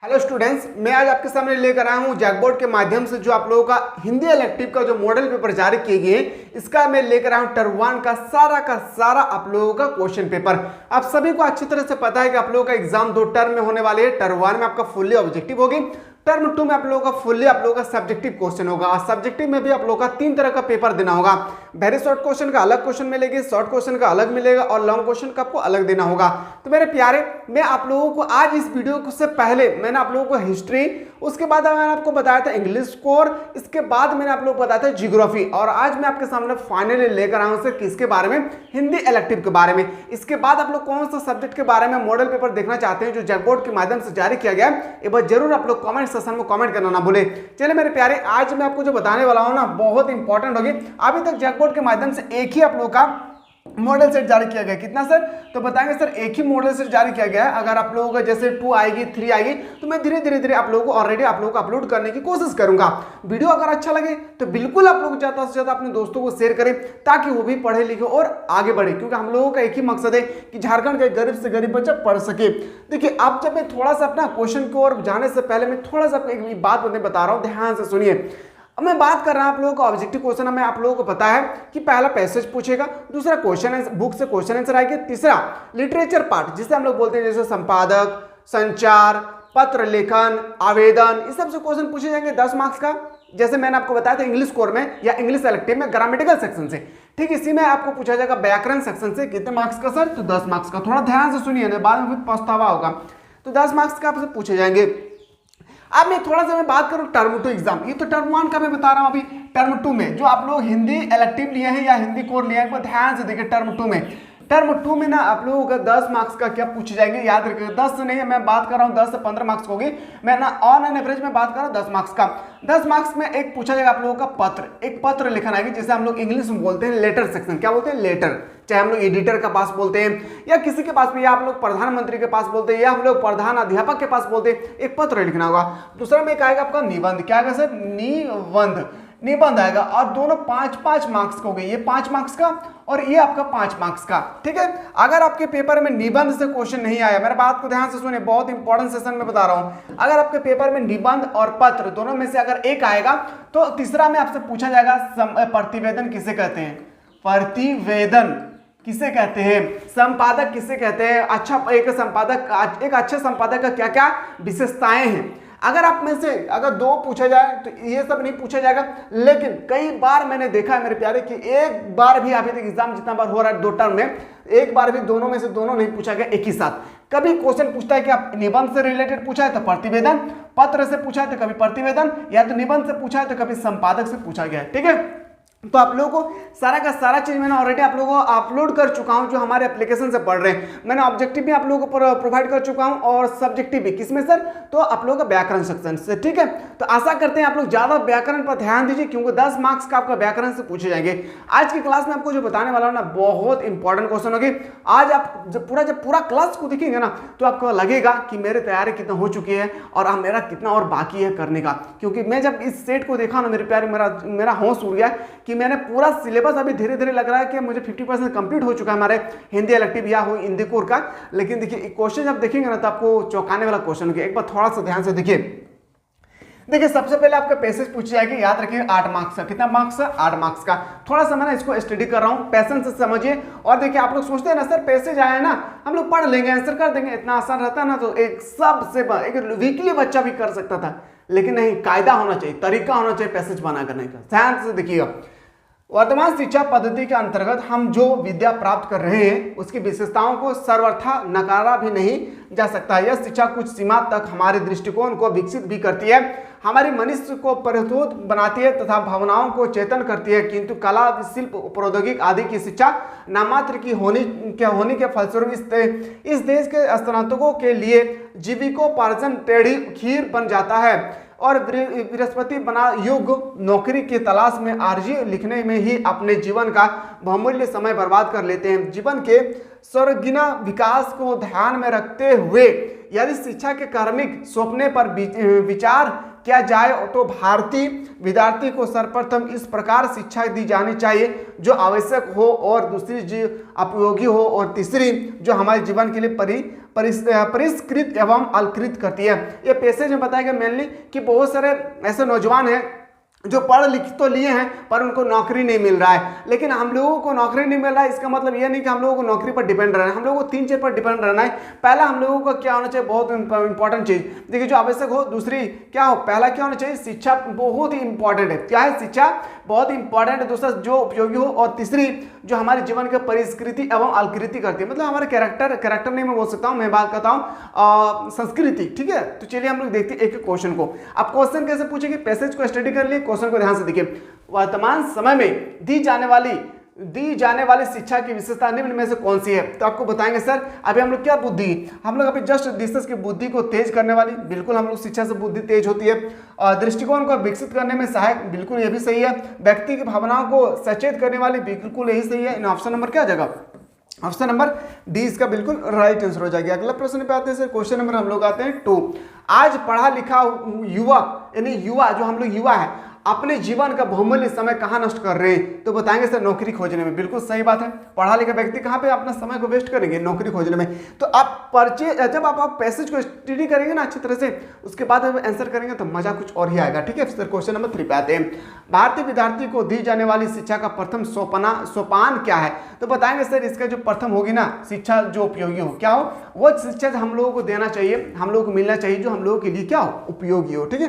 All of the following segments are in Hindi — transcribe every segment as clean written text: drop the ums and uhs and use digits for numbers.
हेलो स्टूडेंट्स, मैं आज आपके सामने लेकर आया हूं जैकबोर्ड के माध्यम से जो आप लोगों का हिंदी इलेक्टिव का जो मॉडल पेपर जारी किए गए हैं, इसका मैं लेकर आया हूं टर्म 1 का सारा आप लोगों का क्वेश्चन पेपर। आप सभी को अच्छी तरह से पता है कि आप लोगों का एग्जाम दो टर्म में होने वाले हैं। टर्म 1 में आपका फुल्ली ऑब्जेक्टिव होगी, टर्म 2 में आप लोगों का फुल्ली आप लोगों का सब्जेक्टिव क्वेश्चन होगा। और सब्जेक्टिव में भी आप लोगों का 3 तरह का पेपर देना होगा। वेरी शॉर्ट क्वेश्चन का अलग क्वेश्चन मिलेगी, शॉर्ट क्वेश्चन का अलग मिलेगा और लॉन्ग क्वेश्चन का आपको अलग देना होगा। तो मेरे प्यारे, मैं आप लोगों को आज इस वीडियो से पहले मैंने आप लोगों को हिस्ट्री, उसके बाद मैंने आपको बताया था इंग्लिश कोर, इसके बाद मैंने आप लोगों को बताया था जियोग्राफी, और आज मैं आपके सामने फाइनली लेकर आया हूं किसके बारे में, हिंदी इलेक्टिव के बारे में। इसके बाद आप लोग कौन सा सब्जेक्ट के बारे में मॉडल पेपर देखना चाहते हैं जो जैकबोर्ड के माध्यम से जारी किया गया है, एक बार जरूर आप लोग कमेंट सेक्शन में कमेंट करना ना भूले। चलिए मेरे प्यारे, आज मैं आपको जो बताने वाला हूं ना बहुत इंपॉर्टेंट होगी। अभी तक जैकबोर्ड के माध्यम से एक ही आप लोग का मॉडल सेट जारी किया गया। कितना सर? तो बताएंगे सर एक ही मॉडल सेट जारी किया गया है। अगर आप लोगों का जैसे 2 आएगी 3 आएगी तो मैं धीरे धीरे आप लोगों को ऑलरेडी आप लोगों को अपलोड करने की कोशिश करूंगा। वीडियो अगर अच्छा लगे तो बिल्कुल आप लोग ज्यादा से ज्यादा अपने दोस्तों को शेयर करें ताकि वो भी पढ़े लिखे और आगे बढ़े, क्योंकि हम लोगों का एक ही मकसद है कि झारखंड का गरीब से गरीब बच्चा पढ़ सके। देखिए, अब जब मैं थोड़ा सा अपना क्वेश्चन की ओर जाने से पहले मैं थोड़ा सा एक बात बता रहा हूँ, ध्यान से सुनिए। अब मैं बात कर रहा हूं आप लोगों का ऑब्जेक्टिव क्वेश्चन में। आप लोगों को पता है कि पहला पैसेज पूछेगा, दूसरा क्वेश्चन बुक से क्वेश्चन आंसर आएगा, तीसरा लिटरेचर पार्ट जिसे हम लोग बोलते हैं जैसे संपादक, संचार, पत्र लेखन, आवेदन, इस सब से क्वेश्चन पूछे जाएंगे 10 मार्क्स का। जैसे मैंने आपको बताया था इंग्लिश कोर में या इंग्लिश इलेक्टिव में ग्रामेटिकल सेक्शन से, ठीक इसी में आपको पूछा जाएगा व्याकरण सेक्शन से। कितने मार्क्स का सर? तो 10 मार्क्स का। थोड़ा ध्यान से सुनिए, बाद में कुछ पछतावा होगा। तो 10 मार्क्स का आपसे पूछे जाएंगे। अब मैं थोड़ा सा बात करूं टर्म 2 एग्जाम, ये तो टर्म 1 का मैं बता रहा हूं। अभी टर्म 2 में जो आप लोग हिंदी इलेक्टिव लिए हैं या हिंदी कोर लिए हैं, ध्यान से देखिए। टर्म 2 में ना आप लोगों का 10 मार्क्स का क्या पूछे जाएंगे, याद रखिएगा। 10 से नहीं है, मैं बात कर रहा हूं 10 से 15 मार्क्स होगी। मैं ना ऑन एन एवरेज में बात कर रहा हूं 10 मार्क्स का। 10 मार्क्स में एक पूछा जाएगा आप लोगों का पत्र, एक पत्र लिखना है, जैसे हम लोग इंग्लिश में बोलते हैं लेटर सेक्शन। क्या बोलते हैं? लेटर। चाहे हम लोग एडिटर के पास बोलते हैं या किसी के पास भी, या आप लोग प्रधानमंत्री के पास बोलते हैं या हम लोग प्रधान अध्यापक के पास बोलते हैं, एक पत्र लिखना होगा। दूसरा में एक आएगा आपका निबंध। क्या आएगा सर? निबंध आएगा। और दोनों 5-5 मार्क्स का हो गए, ये 5 मार्क्स का और ये आपका 5 मार्क्स का, ठीक है। अगर आपके पेपर में निबंध से क्वेश्चन नहीं आया, मेरे बात को ध्यान से सुनिए, बहुत इंपॉर्टेंट सेशन में बता रहा हूं। अगर आपके पेपर में निबंध और पत्र दोनों में से अगर एक आएगा तो तीसरा में आपसे पूछा जाएगा प्रतिवेदन किसे कहते हैं? प्रतिवेदन किसे कहते हैं? संपादक किसे कहते हैं? एक अच्छे संपादक का क्या क्या विशेषताएं हैं? अगर आप में से अगर 2 पूछा जाए तो ये सब नहीं पूछा जाएगा, लेकिन कई बार मैंने देखा है मेरे प्यारे कि एक बार भी अभी तक एग्जाम जितना बार हो रहा है 2 टर्म में, एक बार भी दोनों में से दोनों नहीं पूछा गया एक ही साथ। कभी क्वेश्चन पूछता है कि आप निबंध से रिलेटेड पूछा है तो प्रतिवेदन, पत्र से पूछा है तो कभी प्रतिवेदन, या तो निबंध से पूछा है तो कभी संपादक से पूछा गया है, ठीक है। तो आप लोगों को सारा का सारा चीज मैंने ऑलरेडी आप लोगों को अपलोड कर चुका हूं जो हमारे एप्लीकेशन से पढ़ रहे हैं। मैंने ऑब्जेक्टिव भी आप लोगों को प्रोवाइड कर चुका हूं और सब्जेक्टिव भी। किसमें सर? तो आप लोगों का व्याकरण सेक्शन से, ठीक है। तो आशा करते हैं आप लोग ज्यादा व्याकरण पर ध्यान दीजिए, क्योंकि 10 मार्क्स का आपका व्याकरण से पूछे जाएंगे। आज की क्लास में आपको जो बताने वाला हूं ना बहुत इंपॉर्टेंट क्वेश्चन होगी। आज आप जब पूरा क्लास को देखेंगे ना तो आपको लगेगा कि मेरी तैयारी कितना हो चुकी है और मेरा कितना और बाकी है करने का। क्योंकि मैं जब इस सेट को देखा ना मेरे प्यारे, मेरा होश उड़ गया कि मैंने पूरा सिलेबस अभी धीरे धीरे लग रहा है कि मुझे 50% कंप्लीट हो चुका है हमारे हिंदी इलेक्टिव या हो हिंदी कोर का। लेकिन देखिए क्वेश्चन जब देखेंगे ना तो आपको चौंकाने वाला क्वेश्चन होगा। एक बार थोड़ा सा ध्यान से देखिए सबसे पहले आपका पैसेज पूछी जाएगी, याद रखिए 8 मार्क्स का। कितना मार्क्स है? 8 मार्क्स का। थोड़ा सा मैं ना इसको स्टडी कर रहा हूँ, पैसेंस से समझिए। और देखिए आप लोग सोचते हैं ना सर पैसेज आया है ना हम लोग पढ़ लेंगे, आंसर कर देंगे, इतना आसान रहता है ना। तो एक वीकली बच्चा भी कर सकता था, लेकिन नहीं, कायदा होना चाहिए, तरीका होना चाहिए पैसेज बना करने का। ध्यान से देखिएगा, वर्तमान शिक्षा पद्धति के अंतर्गत हम जो विद्या प्राप्त कर रहे हैं उसकी विशेषताओं को सर्वथा नकारा भी नहीं जा सकता। यह शिक्षा कुछ सीमा तक हमारे दृष्टिकोण को विकसित भी करती है, हमारी मनुष्य को परिशोध बनाती है तथा भावनाओं को चेतन करती है। किंतु कला, शिल्प, प्रौद्योगिक आदि की शिक्षा नामात्र की होने के फलस्वरूप इस देश के स्नातकों के लिए जीविकोपार्जन टेढ़ी खीर बन जाता है और बृहस्पति बना युग नौकरी की तलाश में आरजी लिखने में ही अपने जीवन का बहुमूल्य समय बर्बाद कर लेते हैं। जीवन के सर्वगिना विकास को ध्यान में रखते हुए यदि शिक्षा के कार्मिक सौंपने पर विचार किया जाए तो भारतीय विद्यार्थी को सर्वप्रथम इस प्रकार शिक्षा दी जानी चाहिए जो आवश्यक हो, और दूसरी जो उपयोगी हो, और तीसरी जो हमारे जीवन के लिए परिष्कृत एवं अलकृत करती है। ये पैसेज में बताया गया मेनली कि बहुत सारे ऐसे नौजवान हैं जो पढ़ लिख तो लिए हैं पर उनको नौकरी नहीं मिल रहा है। लेकिन हम लोगों को नौकरी नहीं मिल रहा है इसका मतलब ये नहीं कि हम लोगों को नौकरी पर डिपेंड रहना है, हम लोगों को 3 चीज़ पर डिपेंड रहना है। पहला, हम लोगों को क्या होना चाहिए, बहुत इंपॉर्टेंट चीज़ देखिए जो आवश्यक हो। दूसरी क्या हो, पहला क्या होना चाहिए, शिक्षा बहुत ही इंपॉर्टेंट है। क्या है, शिक्षा बहुत ही इंपॉर्टेंट है। दूसरा जो उपयोगी हो, और तीसरी जो हमारे जीवन की परिष्कृति एवं अलकृति करती है, मतलब हमारे कैरेक्टर नहीं मैं बोल सकता हूँ, मैं बात करता हूँ संस्कृति। ठीक है, तो चलिए हम लोग देखते हैं एक क्वेश्चन को। अब क्वेश्चन कैसे पूछेंगे, पैसेज को स्टडी कर लिए, क्वेश्चन को ध्यान से देखिए। वर्तमान समय में दी जाने वाली शिक्षा की विशेषता निम्न में से कौन सी है, तो आपको बताएंगे सर। अभी हम लोग क्या बुद्धि, हम लोग अभी जस्ट डिस्कस की बुद्धि को तेज करने वाली, बिल्कुल हम लोग शिक्षा से बुद्धि तेज होती है। दृष्टिकोण को विकसित करने में सहायक, बिल्कुल ये भी सही है। व्यक्ति की भावनाओं को सचेत करने वाली, बिल्कुल यही सही है। इन ऑप्शन नंबर क्या जगह, ऑप्शन नंबर डी इसका बिल्कुल राइट आंसर हो जाएगा। अगला प्रश्न पे आते हैं सर, क्वेश्चन नंबर हम लोग आते हैं 2। आज पढ़ा लिखा युवक यानी युवा, जो हम लोग युवा है, अपने जीवन का बहुमूल्य समय कहाँ नष्ट कर रहे हैं, तो बताएंगे सर नौकरी खोजने में। बिल्कुल सही बात है, पढ़ा लिखा व्यक्ति कहाँ पे अपना समय को वेस्ट करेंगे, नौकरी खोजने में। तो आप जब आप पैसेज को स्टडी करेंगे ना अच्छी तरह से, उसके बाद आंसर करेंगे तो मजा कुछ और ही आएगा। ठीक है सर, क्वेश्चन नंबर 3 पे आते हैं। भारतीय विद्यार्थी को दी जाने वाली शिक्षा का प्रथम सोपान क्या है, तो बताएंगे सर इसका जो प्रथम होगी ना शिक्षा जो उपयोगी हो, क्या हो, वो शिक्षा हम लोगों को देना चाहिए, हम लोगों को मिलना चाहिए जो हम लोगों के लिए क्या हो, उपयोगी हो। ठीक है,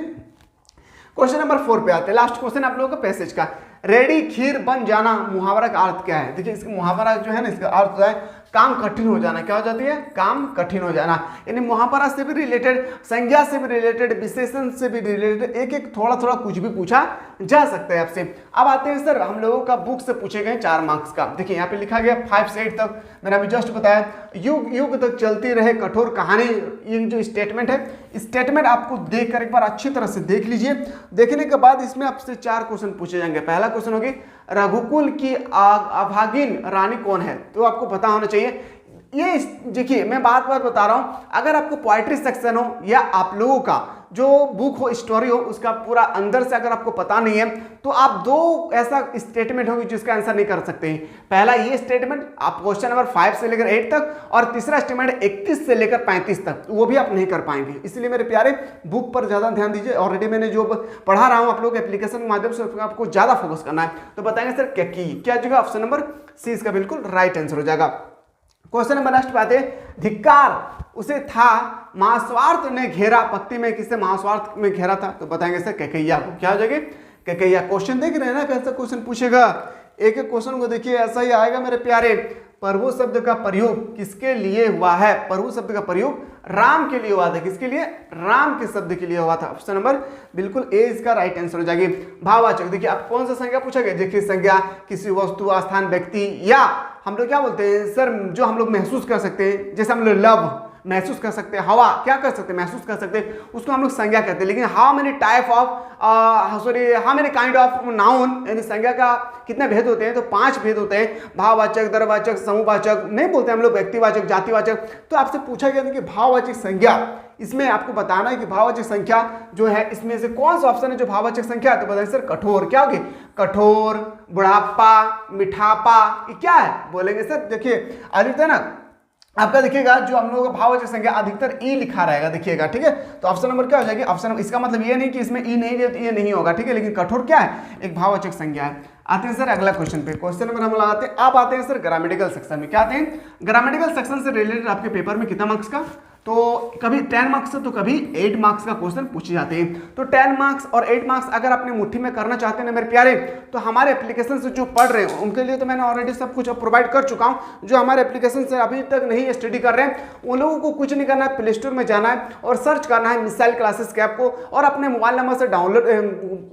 क्वेश्चन नंबर 4 पे आते हैं, लास्ट क्वेश्चन आप लोगों का पैसेज का। रेडी खीर बन जाना मुहावरा का अर्थ क्या है, देखिए इसका मुहावरा जो है ना, इसका अर्थ है काम कठिन हो जाना। क्या हो जाती है, काम कठिन हो जाना। यानी मुहावरा से भी रिलेटेड, संज्ञा से भी रिलेटेड, विशेषण से भी रिलेटेड, एक एक थोड़ा थोड़ा कुछ भी पूछा जा सकता है आपसे। अब आते हैं सर हम लोगों का बुक से पूछे गए 4 मार्क्स का। देखिए यहाँ पे लिखा गया 5 से 8 तक, मैंने अभी जस्ट बताया, युग युग तक चलती रहे कठोर कहानी। ये जो स्टेटमेंट है, स्टेटमेंट आपको देखकर एक बार अच्छी तरह से देख लीजिए। देखने के बाद इसमें आपसे 4 क्वेश्चन पूछे जाएंगे। पहला क्वेश्चन होगी रघुकुल की अभागिन रानी कौन है, तो आपको पता होना चाहिए। ये देखिए मैं बात बता रहा हूं, अगर आपको पोएट्री सेक्शन हो या आप लोगों का जो बुक हो, स्टोरी हो, उसका पूरा अंदर से अगर आपको पता नहीं है तो आप 2 ऐसा स्टेटमेंट होगी जिसका आंसर नहीं कर सकते हैं। पहला ये स्टेटमेंट आप क्वेश्चन नंबर 5 से लेकर 8 तक, और तीसरा स्टेटमेंट 31 से लेकर 35 तक, वो भी आप नहीं कर पाएंगे। इसलिए मेरे प्यारे बुक पर ज्यादा ध्यान दीजिए। ऑलरेडी मैंने जो पढ़ा रहा हूं आप लोग एप्लीकेशन के माध्यम से, आपको ज्यादा फोकस करना है। तो बताएंगे सर क्या जगह, ऑप्शन नंबर सी इसका बिल्कुल राइट आंसर हो जाएगा। क्वेश्चन नंबर नेक्स्ट पे आते हैं, धिक्कार उसे था महास्वार्थ ने घेरा, पक्ति में किससे महास्वार्थ में घेरा था, तो बताएंगे सर कैकैया को। क्या हो जाएगा, कैकैया। क्वेश्चन देख रहे हैं ना कैसा क्वेश्चन पूछेगा, एक एक क्वेश्चन को देखिए ऐसा ही आएगा मेरे प्यारे। प्रभु शब्द का प्रयोग किसके लिए हुआ है, प्रभु शब्द का प्रयोग राम के लिए हुआ था। किसके लिए, राम के शब्द के लिए हुआ था। ऑप्शन नंबर बिल्कुल ए इसका राइट आंसर हो जाएगी। भाववाचक, देखिए आप कौन सा संज्ञा पूछा गया, देखिए संज्ञा किसी वस्तु, स्थान, व्यक्ति, या हम लोग क्या बोलते हैं सर जो हम लोग महसूस कर सकते हैं, जैसे हम लोग लव महसूस कर सकते हैं, हवा क्या कर सकते हैं, महसूस कर सकते हैं, उसको हम लोग संज्ञा कहते हैं। लेकिन how many type of how many kind of noun, यानी संज्ञा का कितने भेद होते हैं, तो 5 भेद होते हैं। भाववाचक, दरवाचक, समूहवाचक नहीं बोलते हम लोग, व्यक्तिवाचक, जातिवाचक। तो आपसे पूछा गया कि भाववाचक संज्ञा, इसमें आपको बताना है कि भाववाचक संख्या जो है इसमें से कौन सा ऑप्शन है जो भाववाचक संख्या है, तो बताइए सर कठोर। क्या होगी, कठोर, बुढ़ापा, मिठापा, ये क्या है बोलेंगे सर। देखिए अधिकतर ना आपका देखिएगा जो हम लोगों का भाववाचक संख्या अधिकतर ई लिखा रहेगा, देखिएगा। ठीक है, तो ऑप्शन नंबर क्या हो जाएगी, ऑप्शन, इसका मतलब ये नहीं कि इसमें ई नहीं है तो ये नहीं होगा। ठीक है, लेकिन कठोर क्या है, एक भाववाचक संज्ञा है। आते हैं सर अगला क्वेश्चन पे, क्वेश्चन नंबर हम लगाते हैं। आप आते हैं सर ग्रामेटिकल सेक्शन में। क्या आते हैं, ग्रामेटिकल सेक्शन से रिलेटेड आपके पेपर में कितना मार्क्स का, तो कभी 10 मार्क्स से तो कभी 8 मार्क्स का क्वेश्चन पूछे जाते हैं। तो 10 मार्क्स और 8 मार्क्स अगर अपने मुट्ठी में करना चाहते हैं ना मेरे प्यारे, तो हमारे एप्लीकेशन से जो पढ़ रहे हैं उनके लिए तो मैंने ऑलरेडी सब कुछ प्रोवाइड कर चुका हूं। जो हमारे एप्लीकेशन से अभी तक नहीं स्टडी कर रहे हैं उन लोगों को कुछ नहीं करना है, प्ले स्टोर में जाना है और सर्च करना है मिसाइल क्लासेस के ऐप को, और अपने मोबाइल नंबर से डाउनलोड,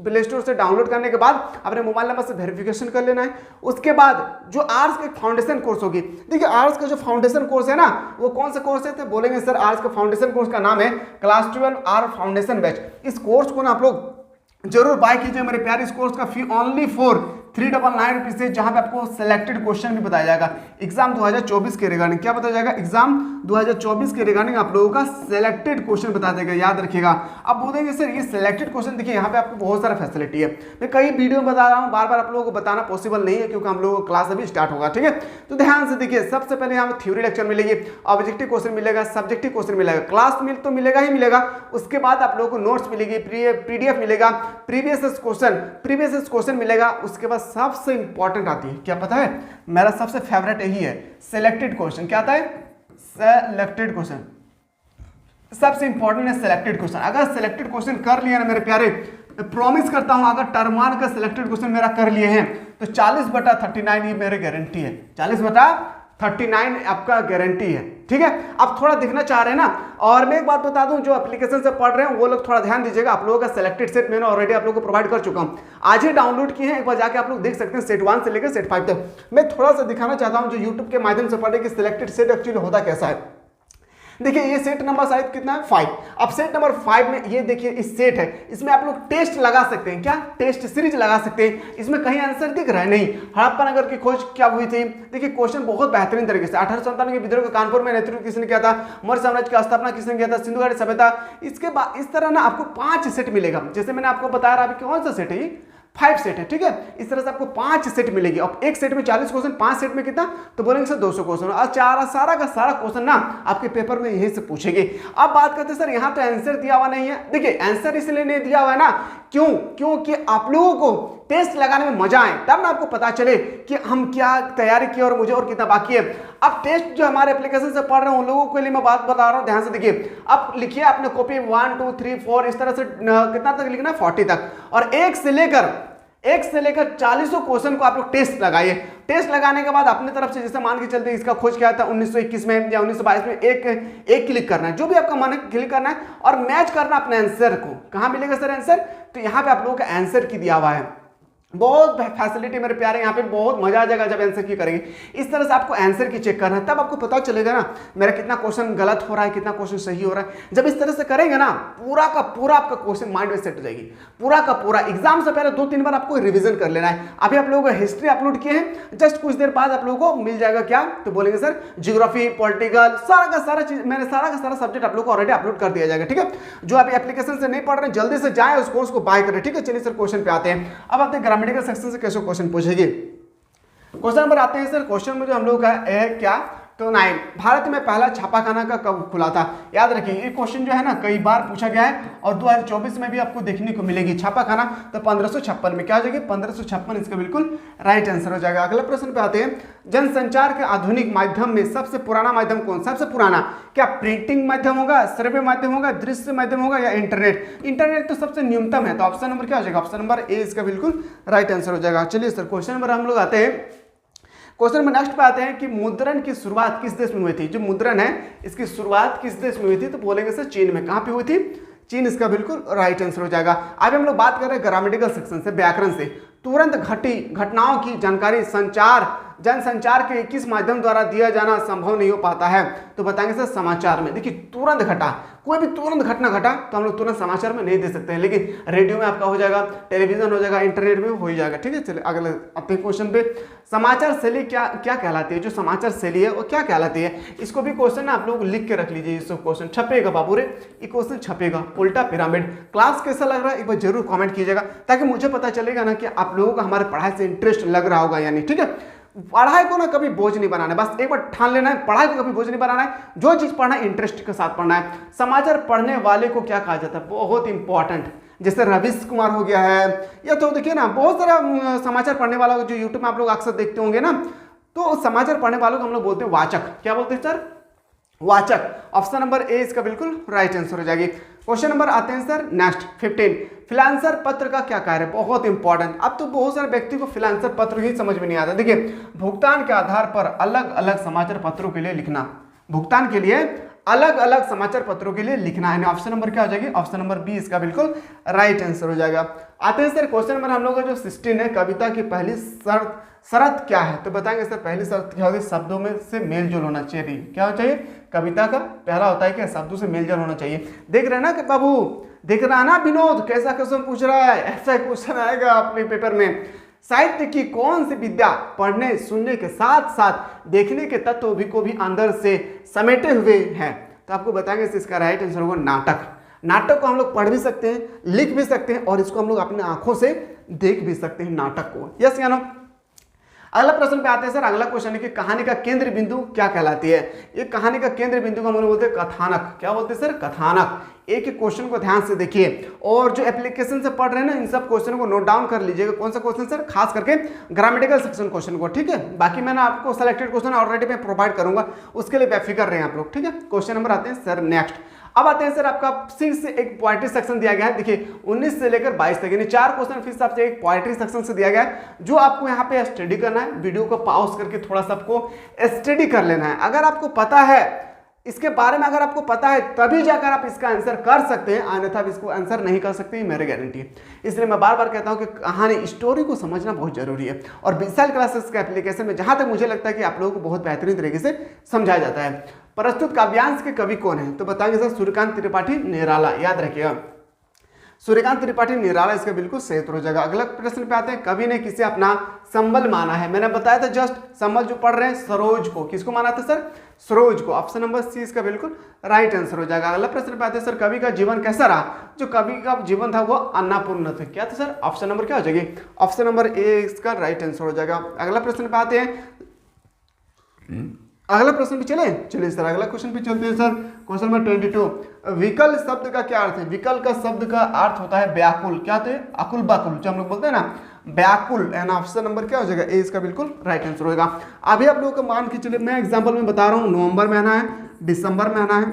प्ले स्टोर से डाउनलोड करने के बाद अपने मोबाइल नंबर से वेरिफिकेशन कर लेना है। उसके बाद जो आर्ट्स का फाउंडेशन कोर्स होगी, देखिए आर्ट्स का जो फाउंडेशन कोर्स है ना, वो कौन सा कोर्स है, तो बोलेंगे सर आर्ट्स का फाउंडेशन कोर्स का नाम है क्लास 12 आर फाउंडेशन बैच। इस कोर्स को ना आप लोग जरूर बाय कीजिए मेरे प्यारे। इस कोर्स का फी ओनली फॉर 399 रुपीज से, जहां पे आपको सिलेक्टेड क्वेश्चन भी बताया जाएगा एग्जाम 2024 के रिगार्डिंग। क्या बताया जाएगा? एग्जाम 2024 के रिगार्डिंग आप लोगों का सिलेक्टेड क्वेश्चन बता देगा, याद रखिएगा। अब बोलेंगे सर ये सिलेक्टेड क्वेश्चन, देखिए यहाँ पे आपको बहुत सारा फैसिलिटी है। मैं कई वीडियो में बता रहा हूँ, बार बार आप लोगों को बताना पॉसिबल नहीं है क्योंकि हम लोगों को क्लास अभी स्टार्ट होगा, ठीक है। तो ध्यान से देखिए, सबसे पहले यहाँ पे थ्योरी लेक्चर मिलेगी, ऑब्जेक्टिव क्वेश्चन मिलेगा, सब्जेक्टिव क्वेश्चन मिलेगा, क्लास मिल तो मिलेगा ही मिलेगा। उसके बाद आप लोगों को नोट्स मिलेगी, पीडीएफ मिलेगा, प्रीवियस क्वेश्चन मिलेगा। उसके बाद सबसे इंपॉर्टेंट आती है, क्या पता है, मेरा सबसे फेवरेट यही है, सिलेक्टेड क्वेश्चन। क्या आता है? Selected question. सबसे इंपॉर्टेंट है सिलेक्टेड क्वेश्चन। अगर सिलेक्टेड क्वेश्चन कर लिया ना मेरे प्यारे, प्रॉमिस करता हूं, अगर टर्म 1 का सिलेक्टेड क्वेश्चन मेरा कर लिए हैं तो 40/39 ये मेरे गारंटी है। 40/39 आपका गारंटी है, ठीक है। आप थोड़ा देखना चाह रहे हैं ना, और मैं एक बात बता दूं, जो एप्लीकेशन से पढ़ रहे हैं वो लोग थोड़ा ध्यान दीजिएगा। आप लोगों का सिलेक्टेड सेट मैंने ऑलरेडी आप लोगों को प्रोवाइड कर चुका हूं, आज ही डाउनलोड किए हैं, एक बार जाके आप लोग देख सकते हैं, सेट 1 से लेकर सेट 5 तक। मैं थोड़ा सा दिखाना चाहता हूं जो यूट्यूब के माध्यम से पढ़े कि सिलेक्टेड सेट एक्चुअली होता कैसा है। देखिए ये सेट नंबर शायद कितना है? 5। अब सेट नंबर 5 में ये देखिए इस सेट है, इसमें आप लोग टेस्ट लगा सकते हैं। क्या? टेस्ट सीरीज लगा सकते हैं। इसमें कहीं आंसर दिख रहा है? नहीं। हड़प्पा नगर की खोज क्या हुई थी? देखिए क्वेश्चन बहुत बेहतरीन तरीके से, 1897 के विद्रोह का कानपुर में नेतृत्व किसने किया था? मौर्य साम्राज्य की स्थापना किसने किया था? सिंधु घाटी सभ्यता। इसके बाद इस तरह ना आपको 5 सेट मिलेगा, जैसे मैंने आपको बताया रहा अभी, कौन सा सेट है? 5 सेट है, ठीक है। इस तरह से आपको 5 सेट मिलेगी। अब एक सेट में 40 क्वेश्चन, 5 सेट में कितना? तो बोलेंगे सर 200 क्वेश्चन। और सारा का सारा क्वेश्चन ना आपके पेपर में यही से पूछेंगे। अब बात करते हैं सर यहाँ तो आंसर दिया हुआ नहीं है। देखिए आंसर इसलिए नहीं दिया हुआ है ना, क्योंकि आप लोगों को टेस्ट लगाने में मजा आए, तब ना आपको पता चले कि हम क्या तैयारी किए और मुझे और कितना बाकी है। अब टेस्ट जो हमारे एप्लीकेशन से पढ़ रहे हैं उन लोगों के लिए मैं बात बता रहा हूं, ध्यान से देखिए। अब लिखिए अपने कॉपी 1 2 3 4 इस तरह से कितना तक लिखना है? 40 तक। और 1 से लेकर 40 क्वेश्चन को आप लोग टेस्ट लगाइए। टेस्ट लगाने के बाद अपनी तरफ से, जैसे मान के चलते इसका खोज क्या था 1921 में या 1922 में, एक क्लिक करना है, जो भी आपका मन है क्लिक करना है और मैच करना अपने आंसर को। कहां मिलेगा सर आंसर? तो यहां पे आप लोगों का आंसर की दिया हुआ है। बहुत फैसिलिटी मेरे प्यारे, यहाँ पे बहुत मजा आ जाएगा जब आंसर की करेंगे। इस तरह से आपको आंसर की चेक करना है, तब आपको पता चलेगा ना मेरा कितना क्वेश्चन गलत हो रहा है, कितना क्वेश्चन सही हो रहा है। जब इस तरह से करेंगे ना, पूरा का पूरा आपका क्वेश्चन माइंड में सेट हो जाएगी, पूरा का पूरा। एग्जाम से पहले 2-3 बार आपको रिवीजन कर लेना है। अभी आप लोगों को हिस्ट्री अपलोड किए हैं, जस्ट कुछ देर बाद आप लोगों को मिल जाएगा क्या? तो बोलेंगे सर ज्योग्राफी, पॉलिटिकल, सारा का सारा चीज, मैंने सारा का सारा सब्जेक्ट आप लोग को ऑलरेडी अपलोड कर दिया जाएगा, ठीक है। जो आप एप्लीकेशन से नहीं पढ़ रहे जल्दी से जाए उस कोर्स को बाय करें, ठीक है। चलिए सर क्वेश्चन पे आते हैं। अब आते हैं ग्रामेटिकल सेक्शन से कैसे क्वेश्चन पूछेगी। क्वेश्चन नंबर आते हैं सर, क्वेश्चन में जो हम लोग का है क्या? तो 9, भारत में पहला छापाखाना का कब खुला था? याद रखिए ये क्वेश्चन जो है ना कई बार पूछा गया है और 2024 में भी आपको देखने को मिलेगी छापाखाना। तो 1556 में क्या हो जाएगी? 1556 इसका बिल्कुल राइट आंसर हो जाएगा। अगला प्रश्न पे आते हैं, जनसंचार के आधुनिक माध्यम में सबसे पुराना माध्यम कौन? सबसे पुराना क्या प्रिंटिंग माध्यम होगा, श्रव्य माध्यम होगा, दृश्य माध्यम होगा या इंटरनेट? इंटरनेट तो सबसे न्यूनतम है, तो ऑप्शन नंबर क्या हो जाएगा? ऑप्शन नंबर ए इसका बिल्कुल राइट आंसर हो जाएगा। चलिए सर क्वेश्चन नंबर हम लोग आते हैं, क्वेश्चन में नेक्स्ट पे आते हैं कि मुद्रण की शुरुआत किस देश में हुई थी? जो मुद्रण है इसकी शुरुआत किस देश में हुई थी? तो बोलेंगे सर चीन में। कहां पे हुई थी? चीन इसका बिल्कुल राइट आंसर हो जाएगा। अभी हम लोग बात कर रहे हैं ग्रामेटिकल सेक्शन से, व्याकरण से। तुरंत घटी घटनाओं की जानकारी जनसंचार के किस माध्यम द्वारा दिया जाना संभव नहीं हो पाता है? तो बताएंगे सर समाचार में। देखिए तुरंत घटा, कोई भी तुरंत घटना घटा तो हम लोग तुरंत समाचार में नहीं दे सकते हैं, लेकिन रेडियो में आपका हो जाएगा, टेलीविजन हो जाएगा, इंटरनेट में हो ही जाएगा, ठीक है। चलिए अगले अपने क्वेश्चन पे, समाचार शैली क्या कहलाती है? जो समाचार शैली है वो क्या कहलाती है? इसको भी क्वेश्चन आप लोग लिख के रख लीजिए, इसको क्वेश्चन छपेगा बाबू रे, ये क्वेश्चन छपेगा। उल्टा पिरामिड। क्लास कैसा लग रहा है एक बार जरूर कमेंट कीजिएगा, ताकि मुझे पता चलेगा ना कि आप लोगों का हमारे पढ़ाई से इंटरेस्ट लग रहा होगा यानी, ठीक है। पढ़ाई को ना कभी बोझ नहीं बनाना है, बस एक बार ठान लेना है, पढ़ाई को कभी बोझ नहीं बनाना है। जो चीज पढ़ना है इंटरेस्ट के साथ पढ़ना है। समाचार पढ़ने वाले को क्या कहा जाता है? बहुत इंपॉर्टेंट, जैसे रविश कुमार हो गया है, या तो देखिए ना बहुत सारा समाचार पढ़ने वाला जो यूट्यूब में आप लोग अक्सर देखते होंगे ना, तो समाचार पढ़ने वालों को हम लोग बोलते हैं वाचक। क्या बोलते हैं सर? वाचक। ऑप्शन नंबर ए इसका बिल्कुल राइट आंसर हो जाएगी। क्वेश्चन नंबर आते हैं सर नेक्स्ट 15, फ्रीलांसर पत्र का क्या कार्य है? बहुत इंपॉर्टेंट। अब तो बहुत सारे व्यक्ति को फ्रीलांसर पत्र ही समझ में नहीं आता। देखिए भुगतान के आधार पर अलग अलग समाचार पत्रों के लिए लिखना, भुगतान के लिए अलग अलग समाचार पत्रों के लिए लिखना है। ऑप्शन नंबर क्या हो जाएगी? ऑप्शन नंबर बी इसका बिल्कुल राइट आंसर हो जाएगा। आते हैं सर क्वेश्चन नंबर हम लोग का जो 16 है, कविता की पहली शर्त क्या है? तो बताएंगे सर पहली शर्त क्या होगी? शब्दों में से मेल जोल होना चाहिए। क्या होना चाहिए? कविता का पहला होता है कि शब्दों से मेल जोल होना चाहिए। देख रहे हैं ना कि बाबू, देख रहा है ना विनोद कैसा क्वेश्चन पूछ रहा है? ऐसा क्वेश्चन आएगा अपने पेपर में। साहित्य की कौन सी विद्या पढ़ने सुनने के साथ साथ देखने के तत्व भी को भी अंदर से समेटे हुए है? तो आपको बताएंगे इसका राइट आंसर होगा नाटक। नाटक को हम लोग पढ़ भी सकते हैं, लिख भी सकते हैं और इसको हम लोग अपनी आंखों से देख भी सकते हैं नाटक को। यस या नो? अगला प्रश्न पे आते हैं सर। अगला क्वेश्चन है कि कहानी का केंद्र बिंदु क्या कहलाती है? ये कहानी का केंद्र बिंदु को हम लोग बोलते हैं कथानक। क्या बोलते हैं सर? कथानक। एक एक क्वेश्चन को ध्यान से देखिए और जो एप्लीकेशन से पढ़ रहे हैं ना, इन सब क्वेश्चन को नोट डाउन कर लीजिएगा। कौन सा क्वेश्चन सर? खास करके ग्रामेटिकल सेक्शन क्वेश्चन को, ठीक है। बाकी मैंने आपको सिलेक्टेड क्वेश्चन ऑलरेडी मैं प्रोवाइड करूंगा, उसके लिए बेफिक्र रहे हैं आप लोग, ठीक है। क्वेश्चन नंबर आते हैं सर नेक्स्ट। अब आते हैं सर आपका फिर से एक पोएट्री सेक्शन दिया गया है। देखिए 19 से लेकर 22 तक यानी 4 क्वेश्चन फिर से आपसे एक पोएट्री सेक्शन से दिया गया है, जो आपको यहाँ पे स्टडी करना है। वीडियो को पॉज करके थोड़ा सा आपको स्टडी कर लेना है। अगर आपको पता है इसके बारे में, अगर आपको पता है तभी जाकर आप इसका आंसर कर सकते हैं, अन्यथा आप इसको आंसर नहीं कर सकते, मेरी गारंटी है। इसलिए मैं बार बार कहता हूं कि कहानी स्टोरी को समझना बहुत जरूरी है। और विशाल क्लासेस के एप्लीकेशन में जहां तक मुझे लगता है कि आप लोगों को बहुत बेहतरीन तरीके से समझाया जाता है। प्रस्तुत काव्यांश के कवि कौन है? तो बताएंगे सर सूर्यकांत त्रिपाठी निराला। याद रखिएगा, सूर्यकांत त्रिपाठी निराला इसका बिल्कुल सही उत्तर हो जाएगा। अगला प्रश्न पे आते हैं। कवि ने किसे अपना संबल माना है? मैंने बताया था जस्ट, संबल जो पढ़ रहे हैं सरोज को। किसको माना था सर? सरोज को। ऑप्शन नंबर सी इसका बिल्कुल राइट आंसर हो जाएगा। अगला प्रश्न पे आते हैं सर। कवि का जीवन कैसा रहा? जो कवि का जीवन था वो अन्नपूर्ण था। क्या था सर? ऑप्शन नंबर क्या हो जाएगी? ऑप्शन नंबर ए इसका राइट आंसर हो जाएगा। अगला प्रश्न पे आते हैं। अगला प्रश्न पे चलिए सर अगला क्वेश्चन पे चलते हैं सर। Question number 22। विकल शब्द का क्या अर्थ है? विकल का शब्द का अर्थ होता है व्याकुल। क्या होता है? अकुल बाकुल, जो हम लोग बोलते हैं ना, व्याकुल। एंड ऑप्शन नंबर क्या हो जाएगा? ए इसका बिल्कुल राइट आंसर होगा। अभी आप लोगों को मान के चलिए, मैं एग्जाम्पल में बता रहा हूँ, नवंबर महीना है, दिसंबर महीना है,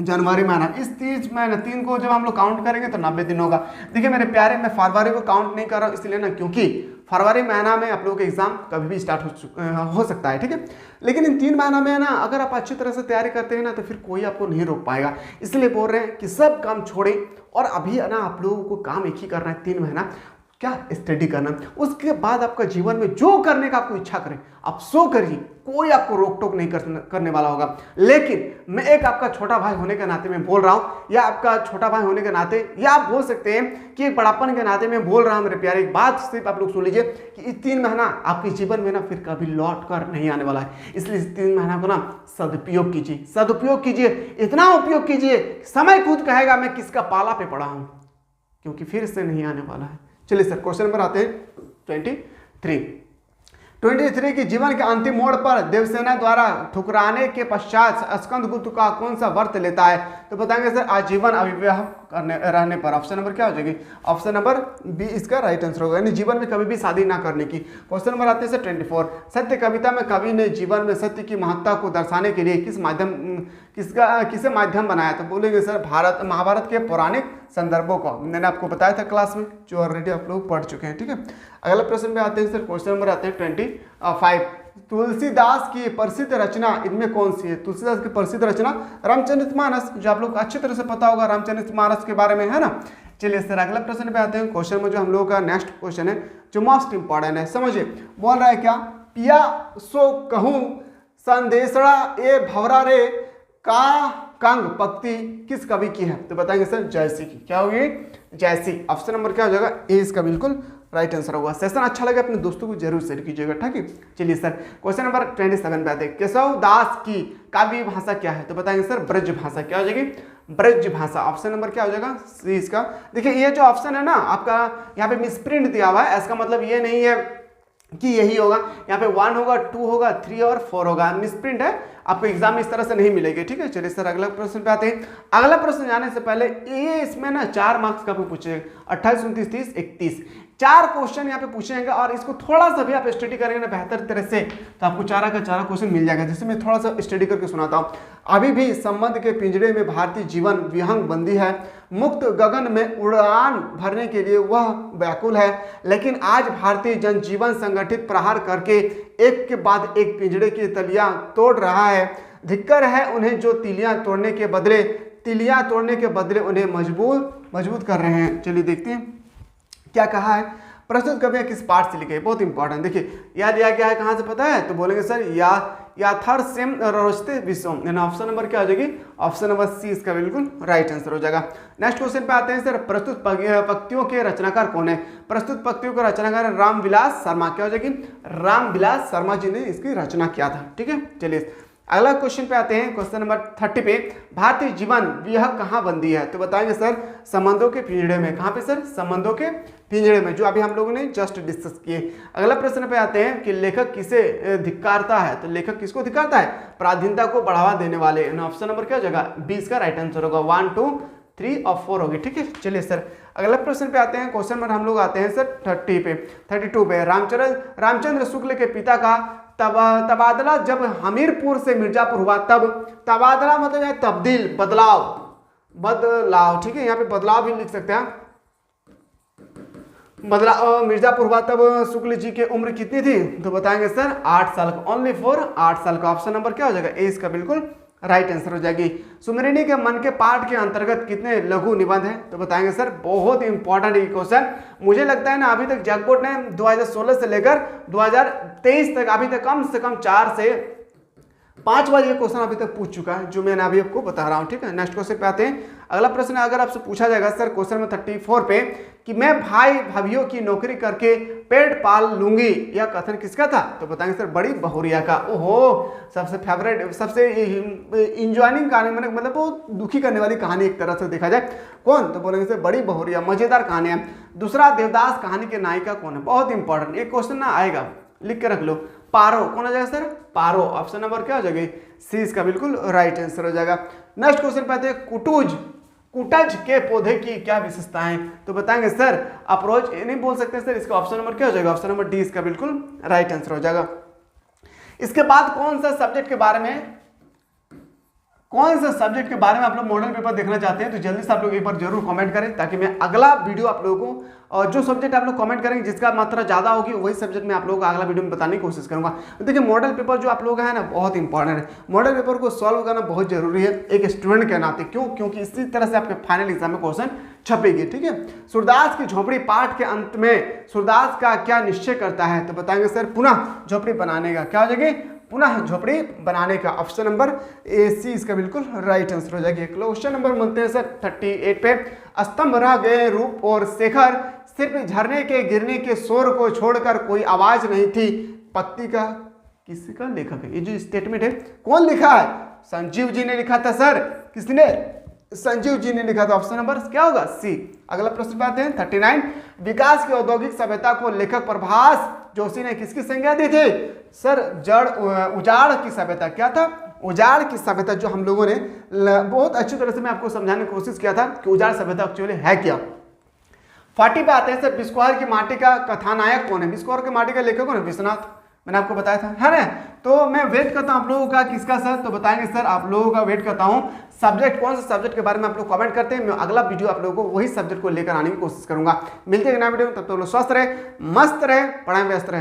जनवरी महीना। इस 30 महीना 3 को जब हम लोग काउंट करेंगे तो 90 दिन होगा। देखिए मेरे प्यारे, मैं फरवरी को काउंट नहीं कर रहा हूँ इसलिए ना, क्योंकि फरवरी महीना में आप लोगों का एग्जाम कभी भी स्टार्ट हो सकता है, ठीक है। लेकिन इन 3 महीना में ना अगर आप अच्छी तरह से तैयारी करते हैं ना, तो फिर कोई आपको नहीं रोक पाएगा। इसलिए बोल रहे हैं कि सब काम छोड़ें और अभी ना आप लोगों को काम एक ही करना है, 3 महीना क्या स्टडी करना। उसके बाद आपका जीवन में जो करने का आपको इच्छा करे आप सो करिए, कोई आपको रोक टोक नहीं करने वाला होगा। लेकिन मैं एक आपका छोटा भाई होने के नाते मैं बोल रहा हूँ, या आपका छोटा भाई होने के नाते, या आप बोल सकते हैं कि एक बड़ापन के नाते मैं बोल रहा हूँ मेरे प्यारे। एक बात सिर्फ आप लोग सुन लीजिए कि इस 3 महीना आपके जीवन में ना फिर कभी लौट कर नहीं आने वाला है। इसलिए इस 3 महीना को ना सदुपयोग कीजिए, सदुपयोग कीजिए, इतना उपयोग कीजिए समय खुद कहेगा मैं किसका पाला पे पड़ा हूँ, क्योंकि फिर से नहीं आने वाला है। चलिए सर क्वेश्चन नंबर आते हैं 23 की जीवन के अंतिम मोड़ पर देवसेना द्वारा ठुकराने के पश्चात स्कंदगुप्त का कौन सा व्रत लेता है? तो बताएंगे सर आजीवन अविवाह रहने पर। ऑप्शन नंबर क्या हो जाएगी? ऑप्शन नंबर बी इसका राइट आंसर होगा, यानी जीवन में कभी भी शादी ना करने की। क्वेश्चन नंबर आते हैं सर 24। सत्य कविता में कवि ने जीवन में सत्य की महत्ता को दर्शाने के लिए किसे माध्यम बनाया? तो बोलेंगे सर भारत महाभारत के पौराणिक संदर्भों को। मैंने आपको बताया था क्लास में, जो ऑलरेडी आप लोग पढ़ चुके हैं, ठीक है। अगला प्रश्न में आते हैं सर। क्वेश्चन नंबर आते हैं 25। तुलसीदास की प्रसिद्ध रचना इनमें कौन सी है? तुलसीदास की प्रसिद्ध रचना रामचरितमानस, जो आप लोग को अच्छी तरह से पता होगा रामचरितमानस के बारे में, है ना। चलिए सर अगला प्रश्न पे आते हैं। क्वेश्चन में जो हम लोगों का नेक्स्ट क्वेश्चन है, जो मोस्ट इंपॉर्टेंट है, समझिए। बोल रहा है क्या? पिया सो कहूँ संदेशड़ा ए भवरा रे का कंग पक्ति किस कवि की है? तो बताएंगे सर जयसी की। क्या होगी? जयसी। ऑप्शन नंबर क्या हो जाएगा? ए इसका बिल्कुल राइट आंसर होगा। सेशन अच्छा लगे अपने दोस्तों को जरूर शेयर कीजिएगा, ठीक है। चलिए सर क्वेश्चन नंबर 27 पे आते हैं। केशव दास की काव्य भाषा क्या है? तो बताएंगे सर ब्रज भाषा। क्या हो जाएगी? ब्रज भाषा। ऑप्शन नंबर क्या हो जाएगा? सी इसका। देखिए ये जो ऑप्शन है ना आपका, यहाँ पे मिसप्रिंट दिया हुआ है, इसका मतलब ये नहीं है कि यही होगा। यहाँ पे 1 होगा, 2 होगा, 3 और 4 होगा, मिसप्रिंट है, आपको एग्जाम में इस तरह से नहीं मिलेगी, ठीक है। चलिए सर अगला प्रश्न पे आते हैं। अगला प्रश्न जाने से पहले ये इसमें ना 4 मार्क्स का पूछेगा, 28, 29, 30, 31 4 क्वेश्चन यहाँ पे पूछेंगे, और इसको थोड़ा सा भी आप स्टडी करेंगे ना बेहतर तरह से, तो आपको 4 का 4 क्वेश्चन मिल जाएगा। जैसे मैं थोड़ा सा स्टडी करके सुनाता हूँ। अभी भी संबंध के पिंजड़े में भारतीय जीवन विहंग बंदी है, मुक्त गगन में उड़ान भरने के लिए वह व्याकुल है, लेकिन आज भारतीय जनजीवन संगठित प्रहार करके एक के बाद एक पिंजड़े की तलियां तोड़ रहा है। धिक्कर है उन्हें जो तिलियां तोड़ने के बदले उन्हें मजबूत कर रहे हैं। चलिए देखते हैं क्या कहा है। प्रस्तुत कवियां किस पाठ से लिखे, बहुत इंपॉर्टेंट। देखिए याद दिया गया है कहाँ से पता है, तो बोलेंगे सर याथार्स्यम रोचते विश्वम, यानी ऑप्शन नंबर क्या हो जाएगी, ऑप्शन नंबर सी इसका बिल्कुल राइट आंसर हो जाएगा। नेक्स्ट क्वेश्चन पे आते हैं सर, प्रस्तुत पंक्तियों के रचनाकार कौन है। प्रस्तुत पंक्तियों का रचनाकार रामविलास शर्मा, क्या हो जाएगी, रामविलास शर्मा जी ने इसकी रचना किया था। ठीक है, चलिए अगला क्वेश्चन पे आते हैं, क्वेश्चन नंबर 30 पे, भारतीय जीवन यह कहाँ बंदी है, तो बताएंगे सर संबंधों के पिंजड़े में। कहाँ पे सर, संबंधों के पिंजड़े में, जो अभी हम लोगों ने जस्ट डिस्कस किए। अगला प्रश्न पे आते हैं कि लेखक किसे धिक्कारता है, तो लेखक किसको धिक्कारता है, पराधीनता को बढ़ावा देने वाले। ऑप्शन नंबर क्या हो जाएगा, 20 का राइट आंसर होगा, 1 2 3 और 4 होगी। ठीक है, चलिए सर अगला प्रश्न पे आते हैं, क्वेश्चन नंबर हम लोग आते हैं सर 32 पे, रामचंद्र शुक्ल के पिता का तबादला जब हमीरपुर से मिर्जापुर हुआ, तब तबादला मतलब है तब्दील, बदलाव। ठीक है, यहाँ पे बदलाव भी लिख सकते हैं, बदलाव मिर्जापुर हुआ तब शुक्ल जी की उम्र कितनी थी, तो बताएंगे सर 8 साल का, ओनली फॉर 8 साल का। ऑप्शन नंबर क्या हो जाएगा, ए इसका बिल्कुल राइट आंसर हो जाएगी। सुमरिनी के मन के पाठ के अंतर्गत कितने लघु निबंध हैं, तो बताएंगे सर बहुत इंपॉर्टेंट ये क्वेश्चन। मुझे लगता है ना अभी तक जैकपॉट ने 2016 से लेकर 2023 तक अभी तक कम से कम 4 से 5 बार ये क्वेश्चन अभी तक पूछ चुका है, जो मैंने अभी आपको बता रहा हूँ। ठीक है, नेक्स्ट क्वेश्चन पे आते हैं। अगला प्रश्न अगर आपसे पूछा जाएगा सर क्वेश्चन में 34 पे कि मैं भाई भाभीियों की नौकरी करके पेट पाल लूंगी, यह कथन किसका था, तो बताएंगे सर बड़ी बहुरिया का। ओहो, सबसे फेवरेट, सबसे इंजॉइनिंग कहानी, मतलब बहुत दुखी करने वाली कहानी एक तरह से देखा जाए, कौन, तो बोलेंगे सर बड़ी बहुरिया, मजेदार कहानी है। दूसरा देवदास कहानी के नायिका कौन है, बहुत इंपॉर्टेंट एक क्वेश्चन ना आएगा, लिख के रख लो, पारो। कौन हो जाएगा सर, पारो। ऑप्शन नंबर क्या हो जाएगी, सी इसका बिल्कुल राइट आंसर हो जाएगा। नेक्स्ट क्वेश्चन पे आते हैं, कुटज के पौधे की क्या विशेषताएं, तो बताएंगे सर अप्रोच, ये नहीं बोल सकते सर, इसका ऑप्शन नंबर क्या हो जाएगा, ऑप्शन नंबर डी इसका बिल्कुल राइट आंसर हो जाएगा। इसके बाद कौन सा सब्जेक्ट के बारे में आप लोग मॉडल पेपर देखना चाहते हैं, तो जल्दी से आप लोग एक बार जरूर कमेंट करें, ताकि मैं अगला वीडियो आप लोगों को, और जो सब्जेक्ट आप लोग कमेंट करेंगे जिसका मात्रा ज्यादा होगी वही सब्जेक्ट में आप लोगों को अगला वीडियो में बताने की कोशिश करूंगा। तो देखिए मॉडल पेपर जो आप लोग है ना बहुत इंपॉर्टेंट है, मॉडल पेपर को सॉल्व करना बहुत जरूरी है एक स्टूडेंट के नाते। क्यों, क्योंकि इसी तरह से आपके फाइनल एग्जाम में क्वेश्चन छपेगी। ठीक है, सूरदास की झोपड़ी पाठ के अंत में सूरदास का क्या निश्चय करता है, तो बताएंगे सर पुनः झोपड़ी बनाने का, क्या हो जाएगी, पुनः झोपड़ी बनाने का। ऑप्शन नंबर ए सी इसका बिल्कुल राइट आंसर हो जाएगी। क्वेश्चन नंबर मिलते हैं सर 38 पे, स्तंभ रह गए रूप और शेखर, सिर्फ झरने के गिरने के शोर को छोड़कर कोई आवाज नहीं थी, पत्ती का किसका लेखक है, ये जो स्टेटमेंट है कौन लिखा है, संजीव जी ने लिखा था सर, किसने, संजीव जी ने लिखा था। ऑप्शन नंबर क्या होगा, सी। अगला प्रश्न पाते हैं 39, विकास की औद्योगिक सभ्यता को लेखक प्रभास जोशी ने किसकी संज्ञा दी थी, सर उजाड़ की सभ्यता, क्या था, उजाड़ की सभ्यता, जो हम लोगों ने बहुत अच्छी तरह से मैं आपको समझाने की कोशिश किया था कि उजाड़ सभ्यता एक्चुअली है क्या। 40 पे आते हैं सर, बिस्कुहर की माटी का कथानायक कौन है, बिस्कुहर की माटी का लेखक कौन है, विश्वनाथ, मैंने आपको बताया था, है ना। तो मैं वेट करता हूं आप लोगों का किसका सर, तो बताएंगे सर आप लोगों का वेट करता हूं सब्जेक्ट, कौन सा सब्जेक्ट के बारे में आप लोग कमेंट करते हैं, मैं अगला वीडियो आप लोगों को वही सब्जेक्ट को लेकर आने की कोशिश करूंगा। मिलते हैं नया वीडियो में, तब तक लोग स्वस्थ रहे, मस्त रहे, पढ़ाई व्यस्त रहे।